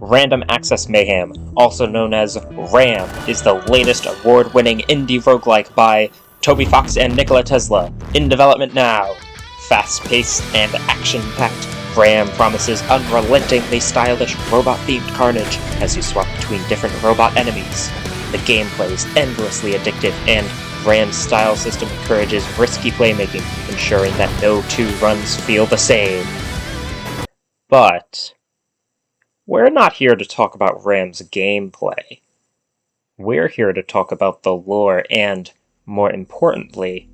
Random Access Mayhem, also known as RAM, is the latest award-winning indie roguelike by Toby Fox and Nikola Tesla, in development now. Fast-paced and action-packed, RAM promises unrelentingly stylish robot-themed carnage as you swap between different robot enemies. The gameplay is endlessly addictive, and RAM's style system encourages risky playmaking, ensuring that no two runs feel the same. But we're not here to talk about RAM's gameplay. We're here to talk about the lore and, more importantly,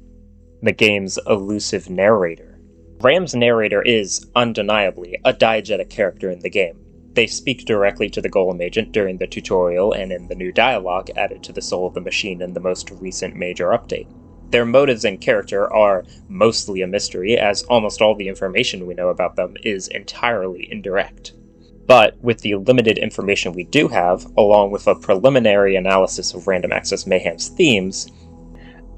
the game's elusive narrator. RAM's narrator is, undeniably, a diegetic character in the game. They speak directly to the Golem agent during the tutorial and in the new dialogue added to the Soul of the Machine in the most recent major update. Their motives and character are mostly a mystery, as almost all the information we know about them is entirely indirect. But with the limited information we do have, along with a preliminary analysis of Random Access Mayhem's themes,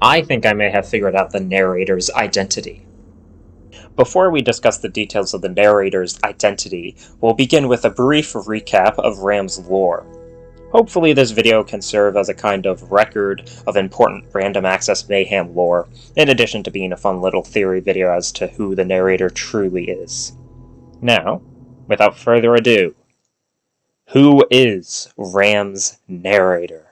I think I may have figured out the narrator's identity. Before we discuss the details of the narrator's identity, we'll begin with a brief recap of RAM's lore. Hopefully this video can serve as a kind of record of important Random Access Mayhem lore, in addition to being a fun little theory video as to who the narrator truly is. Now, without further ado, who is RAM's narrator?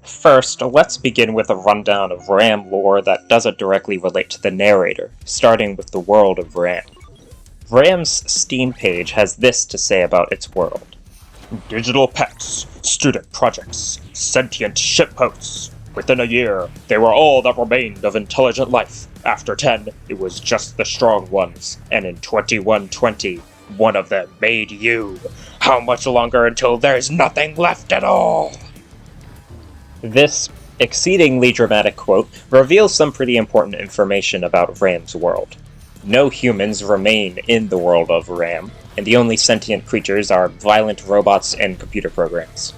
First, let's begin with a rundown of RAM lore that doesn't directly relate to the narrator, starting with the world of RAM. RAM's Steam page has this to say about its world. Digital pets, student projects, sentient shipboats. Within a year, they were all that remained of intelligent life. After 10, it was just the strong ones. And in 2120, one of them made you. How much longer until there's nothing left at all? This exceedingly dramatic quote reveals some pretty important information about RAM's world. No humans remain in the world of RAM, and the only sentient creatures are violent robots and computer programs.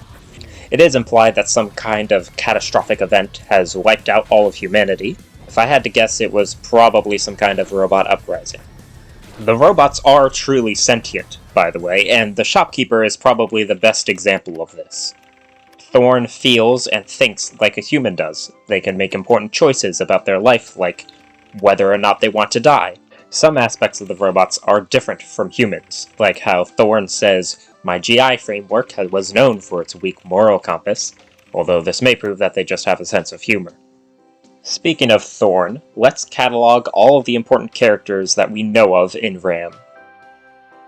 It is implied that some kind of catastrophic event has wiped out all of humanity. If I had to guess, it was probably some kind of robot uprising. The robots are truly sentient, by the way, and the shopkeeper is probably the best example of this. Thorn feels and thinks like a human does. They can make important choices about their life, like whether or not they want to die. Some aspects of the robots are different from humans, like how Thorn says, "My GI framework was known for its weak moral compass," although this may prove that they just have a sense of humor. Speaking of Thorn, let's catalog all of the important characters that we know of in RAM.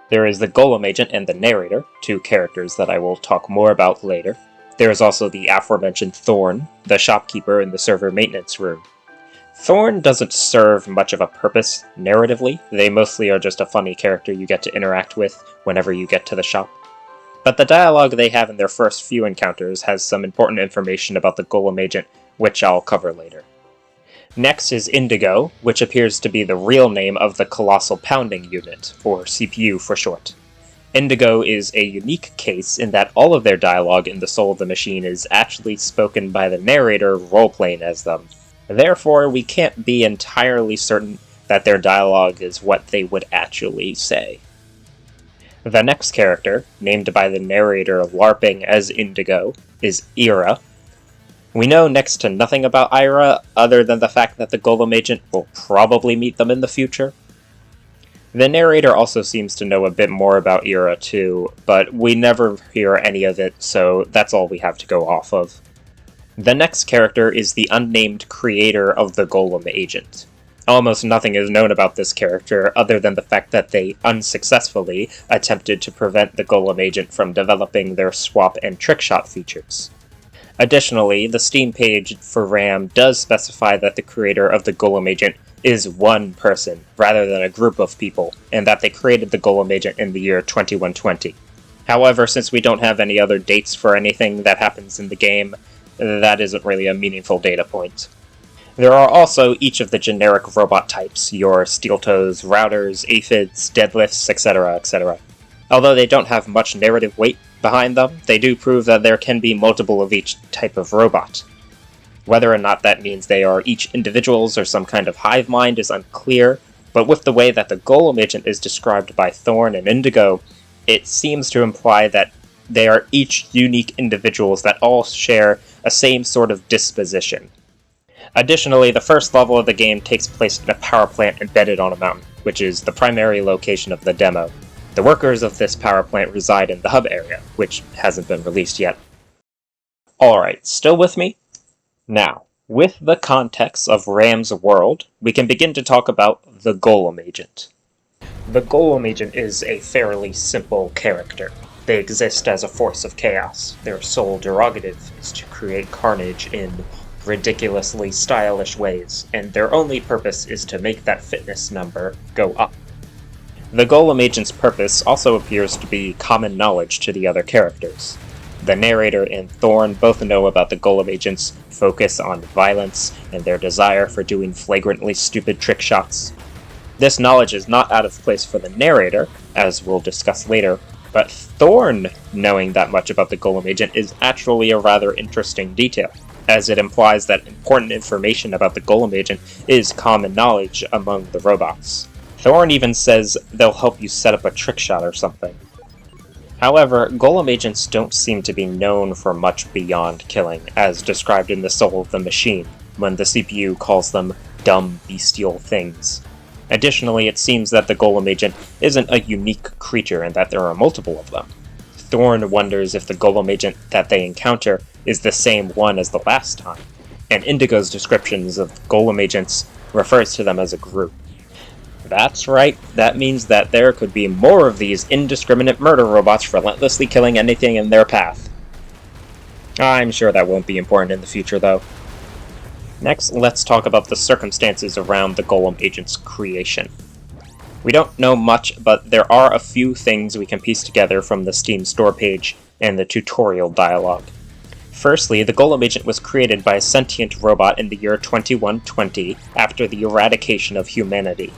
There is the Golem agent and the narrator, two characters that I will talk more about later. There is also the aforementioned Thorn, the shopkeeper in the server maintenance room. Thorn doesn't serve much of a purpose narratively, they mostly are just a funny character you get to interact with whenever you get to the shop. But the dialogue they have in their first few encounters has some important information about the Golem agent, which I'll cover later. Next is Indigo, which appears to be the real name of the Colossal Pounding Unit, or CPU for short. Indigo is a unique case in that all of their dialogue in the Soul of the Machine is actually spoken by the narrator role-playing as them. Therefore, we can't be entirely certain that their dialogue is what they would actually say. The next character, named by the narrator LARPing as Indigo, is Ira. We know next to nothing about Ira other than the fact that the Golem agent will probably meet them in the future. The narrator also seems to know a bit more about Ira too, but we never hear any of it, so that's all we have to go off of. The next character is the unnamed creator of the Golem agent. Almost nothing is known about this character other than the fact that they unsuccessfully attempted to prevent the Golem agent from developing their swap and trickshot features. Additionally, the Steam page for RAM does specify that the creator of the Golem agent is one person, rather than a group of people, and that they created the Golem agent in the year 2120. However, since we don't have any other dates for anything that happens in the game, that isn't really a meaningful data point. There are also each of the generic robot types, your steel-toes, routers, aphids, deadlifts, etc., etc. Although they don't have much narrative weight behind them, they do prove that there can be multiple of each type of robot. Whether or not that means they are each individuals or some kind of hive mind is unclear, But with the way that the Golem agent is described by Thorn and Indigo, it seems to imply that they are each unique individuals that all share a same sort of disposition. Additionally, the first level of the game takes place in a power plant embedded on a mountain, which is the primary location of the demo. The workers of this power plant reside in the hub area, which hasn't been released yet. Alright, still with me? Now, with the context of Ram's world, we can begin to talk about the Golem agent. The Golem agent is a fairly simple character. They exist as a force of chaos. Their sole prerogative is to create carnage in ridiculously stylish ways, and their only purpose is to make that fitness number go up. The Golem agent's purpose also appears to be common knowledge to the other characters. The narrator and Thorn both know about the Golem agent's focus on violence and their desire for doing flagrantly stupid trick shots. This knowledge is not out of place for the narrator, as we'll discuss later, but Thorn knowing that much about the Golem agent is actually a rather interesting detail, as it implies that important information about the Golem agent is common knowledge among the robots. Thorn even says they'll help you set up a trick shot or something. However, Golem agents don't seem to be known for much beyond killing, as described in the Soul of the Machine, when the CPU calls them dumb, bestial things. Additionally, it seems that the Golem agent isn't a unique creature and that there are multiple of them. Thorn wonders if the Golem agent that they encounter is the same one as the last time, and Indigo's descriptions of Golem agents refers to them as a group. That's right, that means that there could be more of these indiscriminate murder robots relentlessly killing anything in their path. I'm sure that won't be important in the future, though. Next, let's talk about the circumstances around the Golem agent's creation. We don't know much, but there are a few things we can piece together from the Steam store page and the tutorial dialogue. Firstly, the Golem agent was created by a sentient robot in the year 2120 after the eradication of humanity.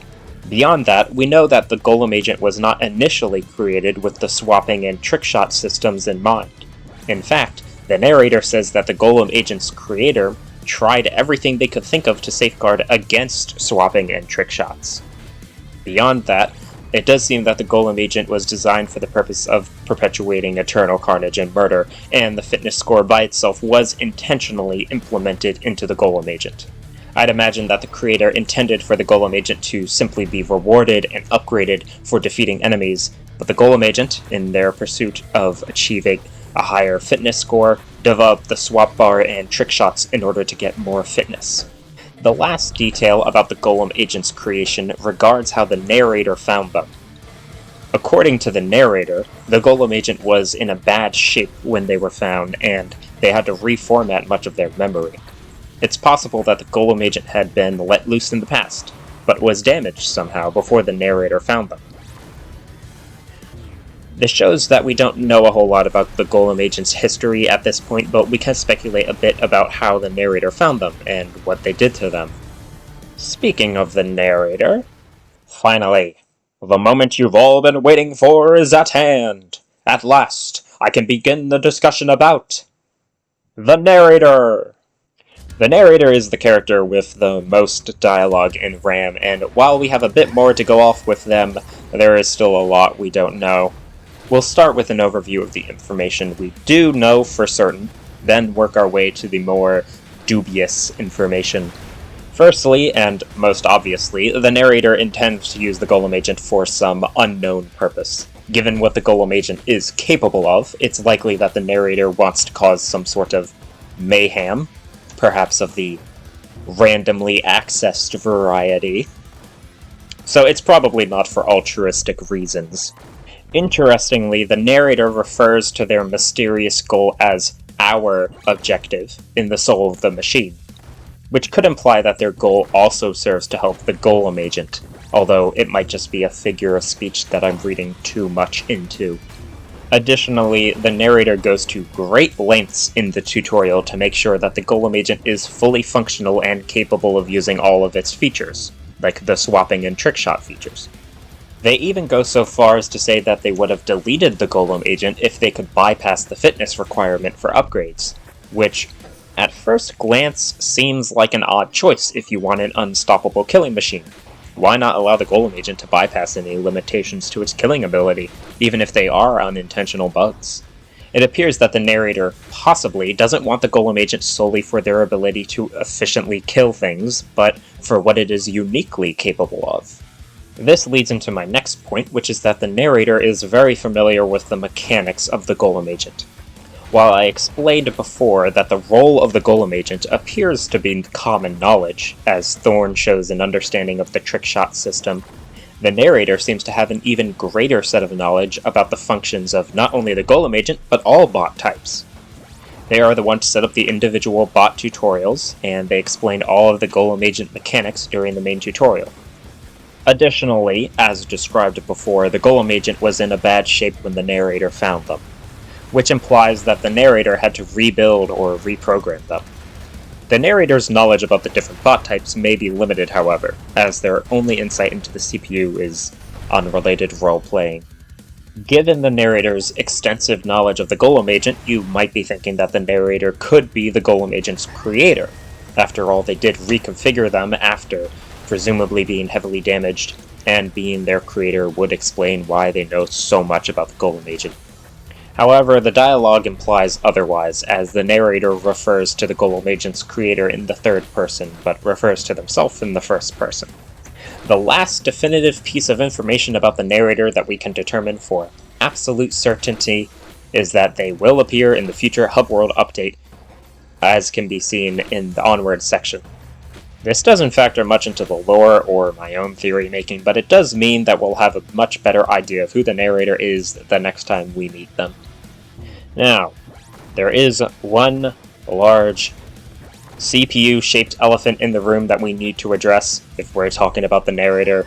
Beyond that, we know that the Golem agent was not initially created with the swapping and trickshot systems in mind. In fact, the narrator says that the Golem agent's creator tried everything they could think of to safeguard against swapping and trickshots. Beyond that, it does seem that the Golem agent was designed for the purpose of perpetuating eternal carnage and murder, and the fitness score by itself was intentionally implemented into the Golem agent. I'd imagine that the creator intended for the Golem agent to simply be rewarded and upgraded for defeating enemies, but the Golem agent, in their pursuit of achieving a higher fitness score, developed the swap bar and trick shots in order to get more fitness. The last detail about the Golem agent's creation regards how the narrator found them. According to the narrator, the Golem agent was in a bad shape when they were found, and they had to reformat much of their memory. It's possible that the Golem agent had been let loose in the past, but was damaged somehow before the narrator found them. This shows that we don't know a whole lot about the Golem agent's history at this point, but we can speculate a bit about how the narrator found them, and what they did to them. Speaking of the narrator, finally, the moment you've all been waiting for is at hand! At last, I can begin the discussion about the narrator! The narrator is the character with the most dialogue in RAM, and while we have a bit more to go off with them, there is still a lot we don't know. We'll start with an overview of the information we do know for certain, then work our way to the more dubious information. Firstly, and most obviously, the narrator intends to use the Golem agent for some unknown purpose. Given what the Golem agent is capable of, it's likely that the narrator wants to cause some sort of mayhem, perhaps of the randomly accessed variety. So it's probably not for altruistic reasons. Interestingly, the narrator refers to their mysterious goal as our objective in the Soul of the Machine, which could imply that their goal also serves to help the Golem agent, although it might just be a figure of speech that I'm reading too much into. Additionally, the narrator goes to great lengths in the tutorial to make sure that the Golem agent is fully functional and capable of using all of its features, like the swapping and trickshot features. They even go so far as to say that they would have deleted the Golem agent if they could bypass the fitness requirement for upgrades, which, at first glance, seems like an odd choice if you want an unstoppable killing machine. Why not allow the Golem Agent to bypass any limitations to its killing ability, even if they are unintentional bugs? It appears that the narrator possibly doesn't want the Golem Agent solely for their ability to efficiently kill things, but for what it is uniquely capable of. This leads into my next point, which is that the narrator is very familiar with the mechanics of the Golem Agent. While I explained before that the role of the Golem Agent appears to be common knowledge, as Thorn shows an understanding of the trickshot system, the narrator seems to have an even greater set of knowledge about the functions of not only the Golem Agent, but all bot types. They are the ones to set up the individual bot tutorials, and they explain all of the Golem Agent mechanics during the main tutorial. Additionally, as described before, the Golem Agent was in a bad shape when the narrator found them, which implies that the narrator had to rebuild or reprogram them. The narrator's knowledge about the different bot types may be limited, however, as their only insight into the CPU is unrelated role-playing. Given the narrator's extensive knowledge of the Golem Agent, you might be thinking that the narrator could be the Golem Agent's creator. After all, they did reconfigure them after presumably being heavily damaged, and being their creator would explain why they know so much about the Golem Agent. However, the dialogue implies otherwise, as the narrator refers to the Golem Agent's creator in the third person, but refers to themselves in the first person. The last definitive piece of information about the narrator that we can determine for absolute certainty is that they will appear in the future Hub World update, as can be seen in the Onward section. This doesn't factor much into the lore or my own theory making, but it does mean that we'll have a much better idea of who the narrator is the next time we meet them. Now, there is one large CPU-shaped elephant in the room that we need to address if we're talking about the narrator,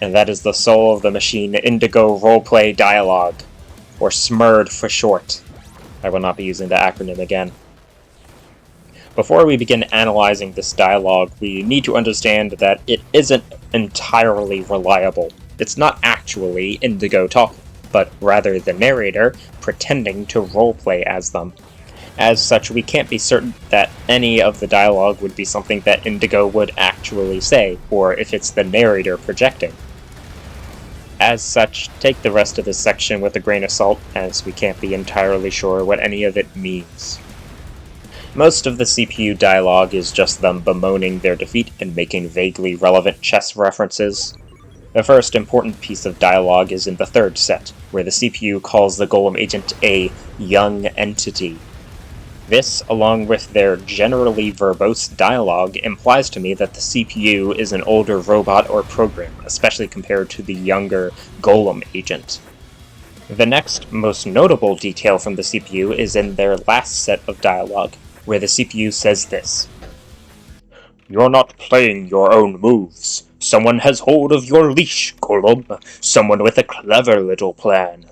and that is the soul of the machine Indigo Roleplay Dialogue, or SMIRD for short. I will not be using the acronym again. Before we begin analyzing this dialogue, we need to understand that it isn't entirely reliable. It's not actually Indigo talking, but rather the narrator pretending to roleplay as them. As such, we can't be certain that any of the dialogue would be something that Indigo would actually say, or if it's the narrator projecting. As such, take the rest of this section with a grain of salt, as we can't be entirely sure what any of it means. Most of the CPU dialogue is just them bemoaning their defeat and making vaguely relevant chess references. The first important piece of dialogue is in the third set, where the CPU calls the Golem Agent a young entity. This, along with their generally verbose dialogue, implies to me that the CPU is an older robot or program, especially compared to the younger Golem Agent. The next most notable detail from the CPU is in their last set of dialogue, where the CPU says this: "You're not playing your own moves. Someone has hold of your leash, Golem. Someone with a clever little plan.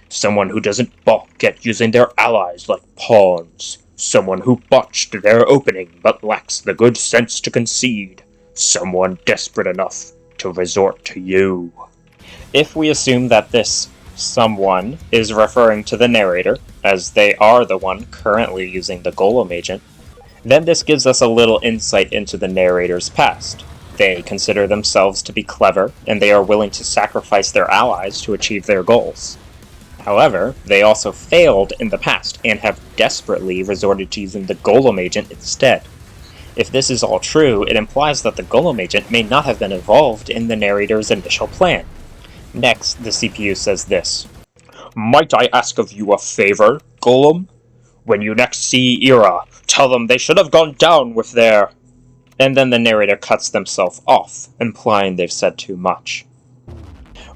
Someone who doesn't balk at using their allies like pawns. Someone who botched their opening but lacks the good sense to concede. Someone desperate enough to resort to you." If we assume that this someone is referring to the narrator, as they are the one currently using the Golem Agent, then this gives us a little insight into the narrator's past. They consider themselves to be clever, and they are willing to sacrifice their allies to achieve their goals. However, they also failed in the past, and have desperately resorted to using the Golem Agent instead. If this is all true, it implies that the Golem Agent may not have been involved in the narrator's initial plan. Next, the CPU says this: "Might I ask of you a favor, Golem? When you next see Ira, tell them they should have gone down with their..." And then the narrator cuts themselves off, implying they've said too much.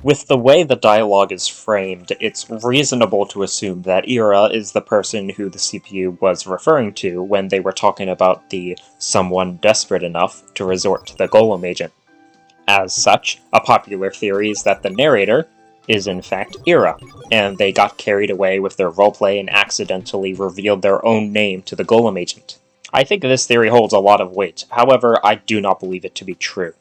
With the way the dialogue is framed, it's reasonable to assume that Ira is the person who the CPU was referring to when they were talking about the someone desperate enough to resort to the Golem Agent. As such, a popular theory is that the narrator is in fact Ira, and they got carried away with their roleplay and accidentally revealed their own name to the Golem Agent. I think this theory holds a lot of weight, however, I do not believe it to be true.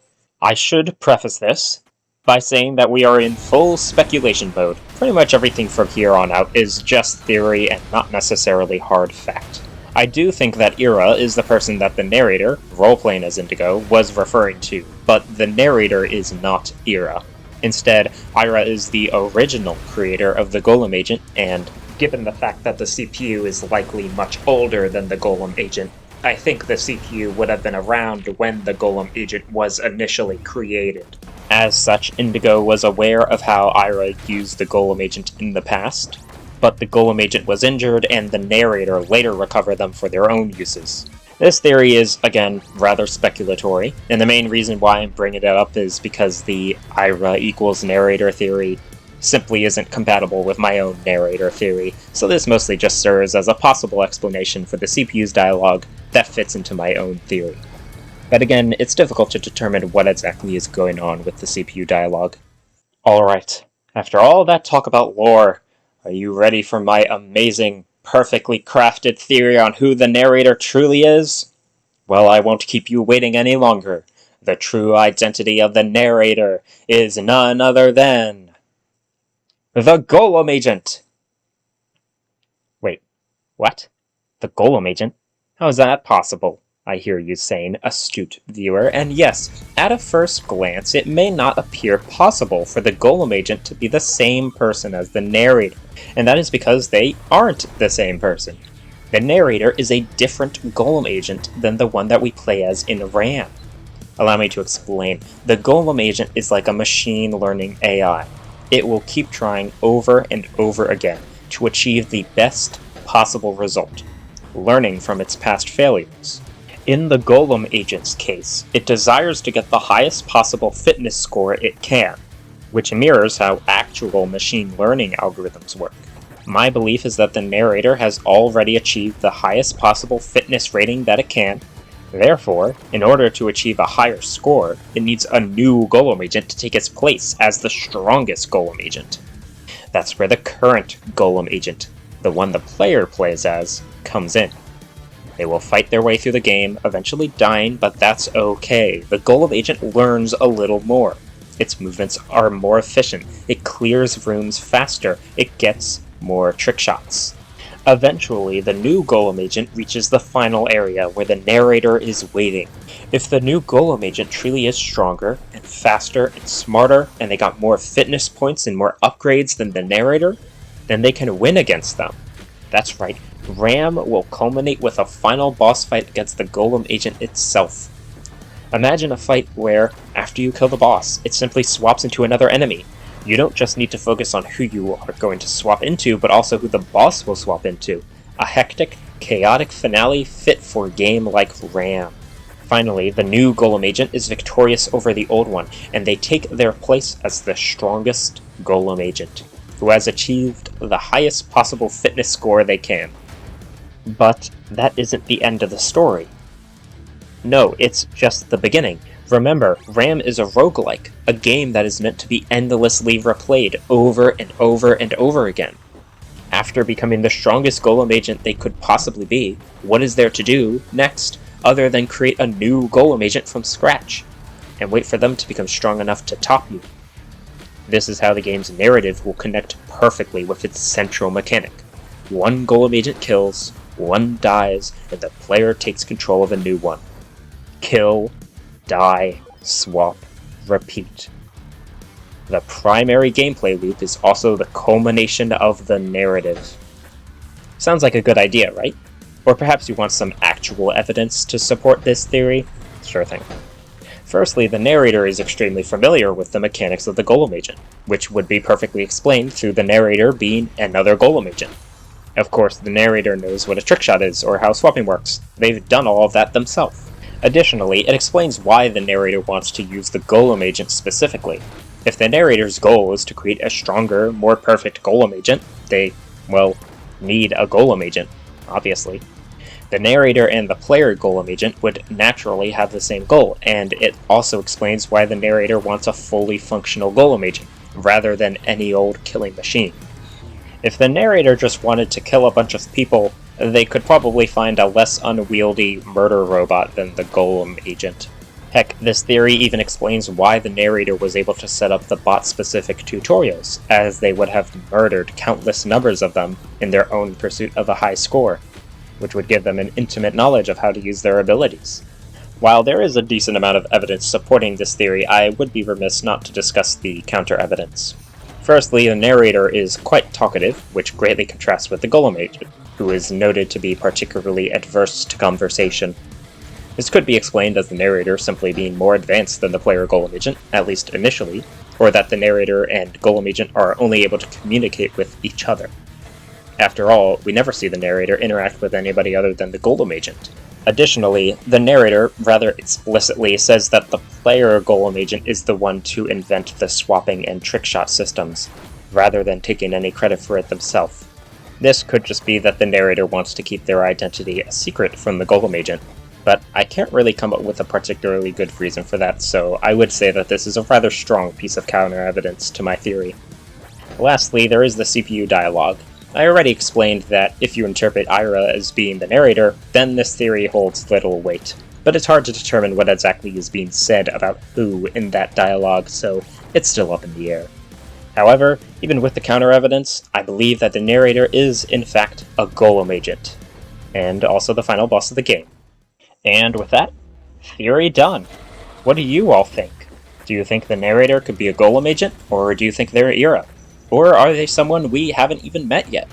I should preface this by saying that we are in full speculation mode. Pretty much everything from here on out is just theory and not necessarily hard fact. I do think that Ira is the person that the narrator, role-playing as Indigo, was referring to, but the narrator is not Ira. Instead, Ira is the original creator of the Golem Agent, and given the fact that the CPU is likely much older than the Golem Agent, I think the CPU would have been around when the Golem Agent was initially created. As such, Indigo was aware of how Ira used the Golem Agent in the past, but the Golem Agent was injured and the narrator later recovered them for their own uses. This theory is, again, rather speculatory, and the main reason why I'm bringing it up is because the Ira equals narrator theory simply isn't compatible with my own narrator theory, so this mostly just serves as a possible explanation for the CPU's dialogue that fits into my own theory. But again, it's difficult to determine what exactly is going on with the CPU dialogue. Alright, after all that talk about lore, are you ready for my amazing, perfectly crafted theory on who the narrator truly is? Well, I won't keep you waiting any longer. The true identity of the narrator is none other than the Golem Agent! Wait, what? The Golem Agent? How is that possible? I hear you saying, astute viewer, and yes, at a first glance, it may not appear possible for the Golem Agent to be the same person as the narrator, and that is because they aren't the same person. The narrator is a different Golem Agent than the one that we play as in RAM. Allow me to explain. The Golem Agent is like a machine learning AI. It will keep trying over and over again to achieve the best possible result, learning from its past failures. In the Golem Agent's case, it desires to get the highest possible fitness score it can, which mirrors how actual machine learning algorithms work. My belief is that the narrator has already achieved the highest possible fitness rating that it can. Therefore, in order to achieve a higher score, it needs a new Golem Agent to take its place as the strongest Golem Agent. That's where the current Golem Agent, the one the player plays as, comes in. They will fight their way through the game, eventually dying, but that's okay. The Golem Agent learns a little more. Its movements are more efficient, it clears rooms faster, it gets more trick shots. Eventually, the new Golem Agent reaches the final area where the narrator is waiting. If the new Golem Agent truly is stronger, and faster, and smarter, and they got more fitness points and more upgrades than the narrator, then they can win against them. That's right, RAM will culminate with a final boss fight against the Golem Agent itself. Imagine a fight where, after you kill the boss, it simply swaps into another enemy. You don't just need to focus on who you are going to swap into, but also who the boss will swap into. A hectic, chaotic finale fit for a game like RAM. Finally, the new Golem Agent is victorious over the old one, and they take their place as the strongest Golem Agent, who has achieved the highest possible fitness score they can. But that isn't the end of the story. No, it's just the beginning. Remember, RAM is a roguelike, a game that is meant to be endlessly replayed over and over and over again. After becoming the strongest Golem Agent they could possibly be, what is there to do next other than create a new Golem Agent from scratch, and wait for them to become strong enough to top you? This is how the game's narrative will connect perfectly with its central mechanic. One Golem Agent kills, one dies, and the player takes control of a new one. Kill, die, swap, repeat. The primary gameplay loop is also the culmination of the narrative. Sounds like a good idea, right? Or perhaps you want some actual evidence to support this theory? Sure thing. Firstly, the narrator is extremely familiar with the mechanics of the Golem Agent, which would be perfectly explained through the narrator being another Golem Agent. Of course, the narrator knows what a trickshot is, or how swapping works. They've done all of that themselves. Additionally, it explains why the narrator wants to use the Golem Agent specifically. If the narrator's goal is to create a stronger, more perfect Golem Agent, they, well, need a Golem Agent, obviously. The narrator and the player Golem Agent would naturally have the same goal, and it also explains why the narrator wants a fully functional Golem Agent, rather than any old killing machine. If the narrator just wanted to kill a bunch of people, they could probably find a less unwieldy murder robot than the Golem Agent. Heck, this theory even explains why the narrator was able to set up the bot-specific tutorials, as they would have murdered countless numbers of them in their own pursuit of a high score. which would give them an intimate knowledge of how to use their abilities. While there is a decent amount of evidence supporting this theory, I would be remiss not to discuss the counter-evidence. Firstly, the narrator is quite talkative, which greatly contrasts with the Golem Agent, who is noted to be particularly adverse to conversation. This could be explained as the narrator simply being more advanced than the player Golem Agent, at least initially, or that the narrator and Golem Agent are only able to communicate with each other. After all, we never see the narrator interact with anybody other than the Golem Agent. Additionally, the narrator rather explicitly says that the player Golem Agent is the one to invent the swapping and trickshot systems, rather than taking any credit for it themselves. This could just be that the narrator wants to keep their identity a secret from the Golem Agent, but I can't really come up with a particularly good reason for that, so I would say that this is a rather strong piece of counter-evidence to my theory. Lastly, there is the CPU dialogue. I already explained that if you interpret Ira as being the narrator, then this theory holds little weight, but it's hard to determine what exactly is being said about who in that dialogue, so it's still up in the air. However, even with the counter-evidence, I believe that the narrator is, in fact, a Golem Agent, and also the final boss of the game. And with that, theory done. What do you all think? Do you think the narrator could be a Golem Agent, or do you think they're Ira? Or are they someone we haven't even met yet?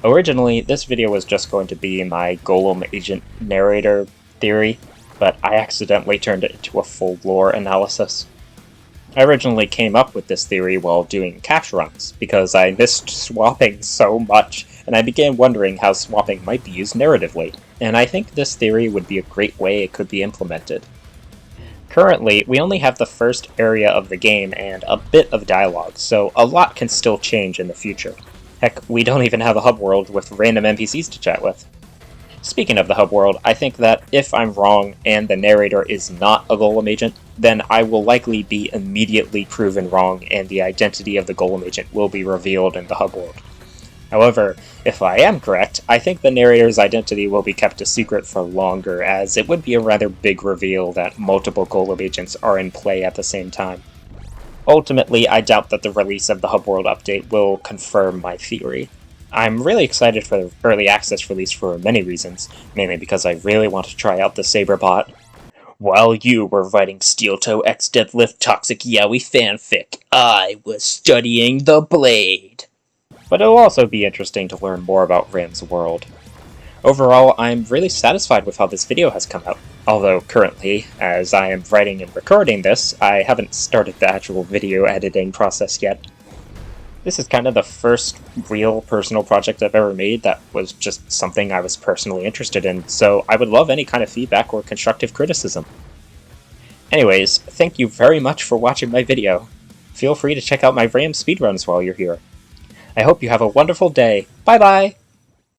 Originally, this video was just going to be my Golem Agent narrator theory, but I accidentally turned it into a full lore analysis. I originally came up with this theory while doing cash runs, because I missed swapping so much, and I began wondering how swapping might be used narratively, and I think this theory would be a great way it could be implemented. Currently, we only have the first area of the game and a bit of dialogue, so a lot can still change in the future. Heck, we don't even have a hub world with random NPCs to chat with. Speaking of the hub world, I think that if I'm wrong and the narrator is not a Golem Agent, then I will likely be immediately proven wrong and the identity of the Golem Agent will be revealed in the hub world. However, if I am correct, I think the narrator's identity will be kept a secret for longer, as it would be a rather big reveal that multiple Golem Agents are in play at the same time. Ultimately, I doubt that the release of the hub world update will confirm my theory. I'm really excited for the early access release for many reasons, mainly because I really want to try out the Saberbot. While you were writing Steel Toe X Deadlift Toxic Yaoi fanfic, I was studying the blade. But it'll also be interesting to learn more about Ram's world. Overall, I'm really satisfied with how this video has come out, although currently, as I am writing and recording this, I haven't started the actual video editing process yet. This is kind of the first real personal project I've ever made that was just something I was personally interested in, so I would love any kind of feedback or constructive criticism. Anyways, thank you very much for watching my video. Feel free to check out my Ram speedruns while you're here. I hope you have a wonderful day. Bye bye!